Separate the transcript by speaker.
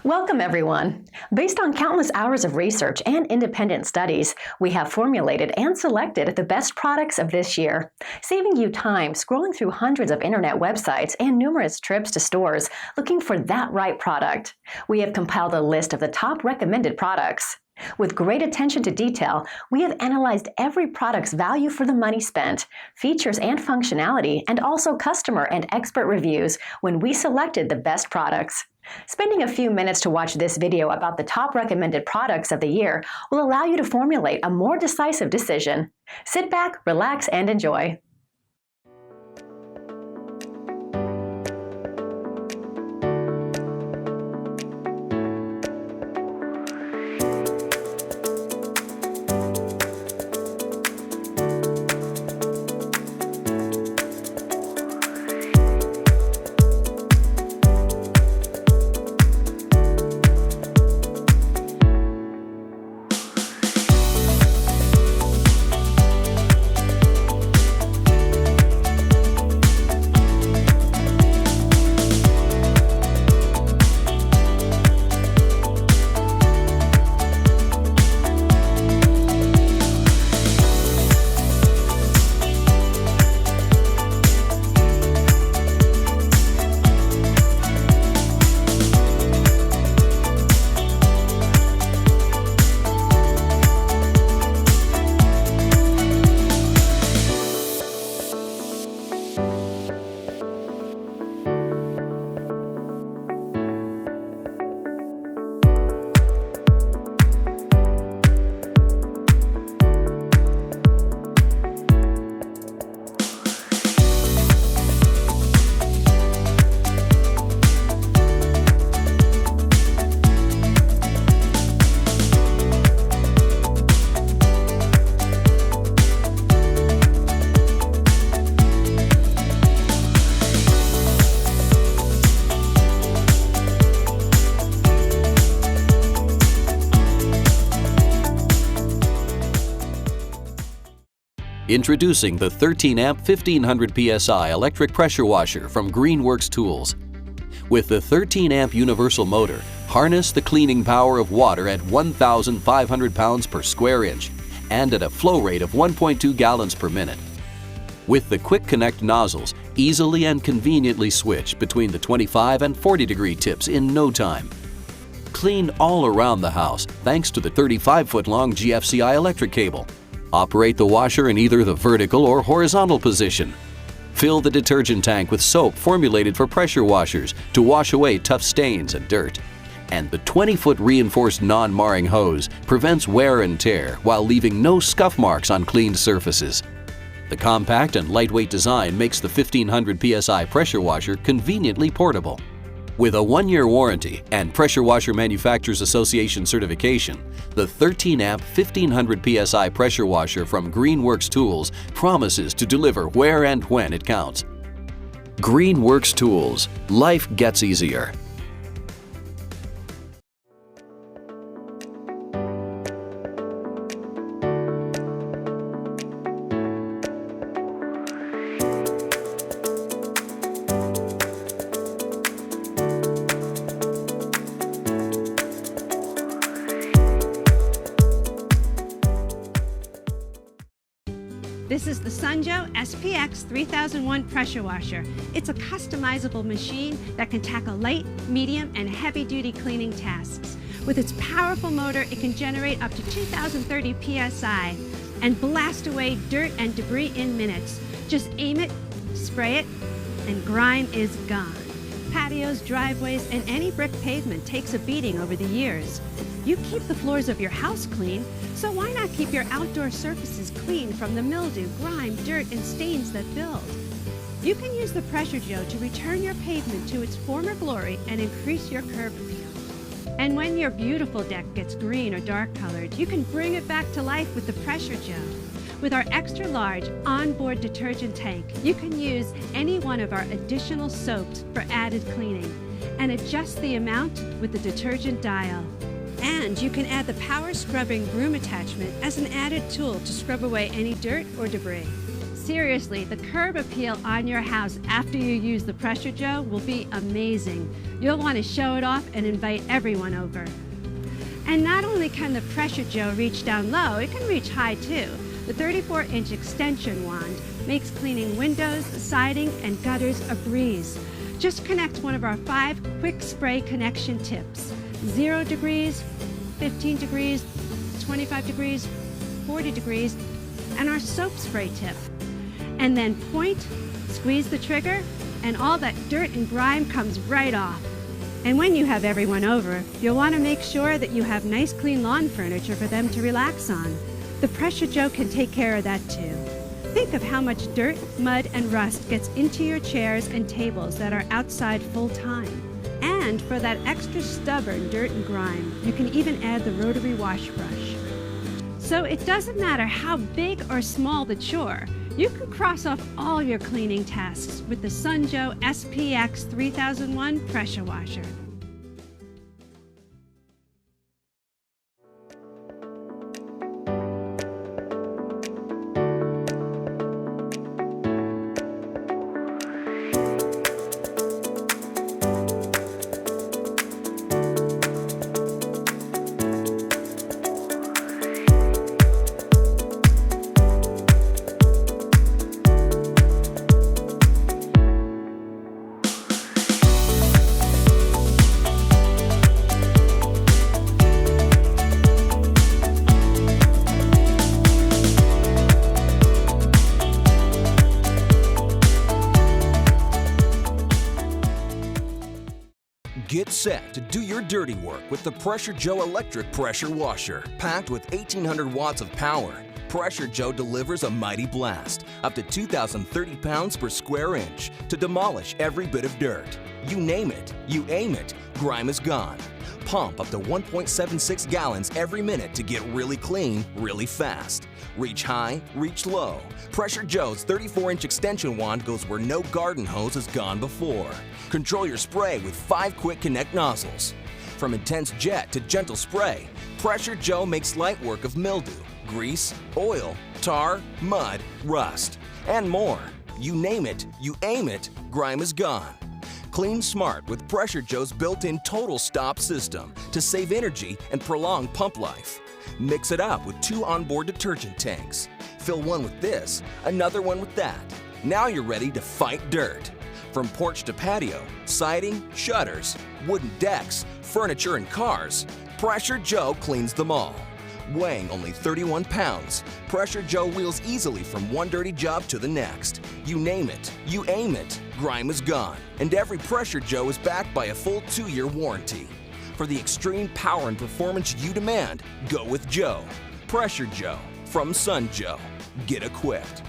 Speaker 1: Welcome, everyone. Based on countless hours of research and independent studies, we have formulated and selected the best products of this year, saving you time scrolling through hundreds of internet websites and numerous trips to stores looking for that right product. We have compiled a list of the top recommended products. With great attention to detail, we have analyzed every product's value for the money spent, features and functionality, and also customer and expert reviews when we selected the best products. Spending a few minutes to watch this video about the top recommended products of the year will allow you to formulate a more decisive decision. Sit back, relax, and enjoy.
Speaker 2: Introducing the 13-amp 1500 psi electric pressure washer from Greenworks Tools. With the 13-amp universal motor, harness the cleaning power of water at 1,500 pounds per square inch and at a flow rate of 1.2 gallons per minute. With the Quick Connect nozzles, easily and conveniently switch between the 25 and 40-degree tips in no time. Clean all around the house thanks to the 35-foot-long GFCI electric cable. Operate the washer in either the vertical or horizontal position. Fill the detergent tank with soap formulated for pressure washers to wash away tough stains and dirt. And the 20-foot reinforced non-marring hose prevents wear and tear while leaving no scuff marks on cleaned surfaces. The compact and lightweight design makes the 1500 psi pressure washer conveniently portable. With a 1-year warranty and Pressure Washer Manufacturers Association certification, the 13-amp 1500 psi pressure washer from Greenworks Tools promises to deliver where and when it counts. Greenworks Tools. Life gets easier.
Speaker 3: This is the Joe SPX3001 pressure washer. It's a customizable machine that can tackle light, medium, and heavy-duty cleaning tasks. With its powerful motor, it can generate up to 2,030 psi and blast away dirt and debris in minutes. Just aim it, spray it, and grime is gone. Patios, driveways, and any brick pavement takes a beating over the years. You keep the floors of your house clean, so why not keep your outdoor surfaces clean from the mildew, grime, dirt, and stains that build? You can use the Pressure Joe to return your pavement to its former glory and increase your curb appeal. And when your beautiful deck gets green or dark colored, you can bring it back to life with the Pressure Joe. With our extra large onboard detergent tank, you can use any one of our additional soaps for added cleaning and adjust the amount with the detergent dial. And you can add the power scrubbing broom attachment as an added tool to scrub away any dirt or debris. Seriously, the curb appeal on your house after you use the Pressure Joe will be amazing. You'll want to show it off and invite everyone over. And not only can the Pressure Joe reach down low, it can reach high too. The 34-inch extension wand makes cleaning windows, siding, and gutters a breeze. Just connect one of our 5 quick spray connection tips. 0 degrees, 15 degrees, 25 degrees, 40 degrees, and our soap spray tip. And then point, squeeze the trigger, and all that dirt and grime comes right off. And when you have everyone over, you'll want to make sure that you have nice clean lawn furniture for them to relax on. The Pressure Joe can take care of that too. Think of how much dirt, mud, and rust gets into your chairs and tables that are outside full time. And for that extra stubborn dirt and grime, you can even add the rotary wash brush. So it doesn't matter how big or small the chore, you can cross off all your cleaning tasks with the Joe SPX3001 pressure washer.
Speaker 4: Get set to do your dirty work with the Pressure Joe electric pressure washer. Packed with 1,800 watts of power, Pressure Joe delivers a mighty blast, up to 2,030 pounds per square inch, to demolish every bit of dirt. You name it, you aim it, grime is gone. Pump up to 1.76 gallons every minute to get really clean, really fast. Reach high, reach low. Pressure Joe's 34-inch extension wand goes where no garden hose has gone before. Control your spray with 5 quick connect nozzles. From intense jet to gentle spray, Pressure Joe makes light work of mildew, grease, oil, tar, mud, rust, and more. You name it, you aim it, grime is gone. Clean smart with Pressure Joe's built-in total stop system to save energy and prolong pump life. Mix it up with 2 onboard detergent tanks. Fill one with this, another one with that. Now you're ready to fight dirt. From porch to patio, siding, shutters, wooden decks, furniture, and cars, Pressure Joe cleans them all. Weighing only 31 pounds, Pressure Joe wheels easily from one dirty job to the next. You name it, you aim it, grime is gone. And every Pressure Joe is backed by a full 2-year warranty. For the extreme power and performance you demand, go with Joe. Pressure Joe from Joe. Get equipped.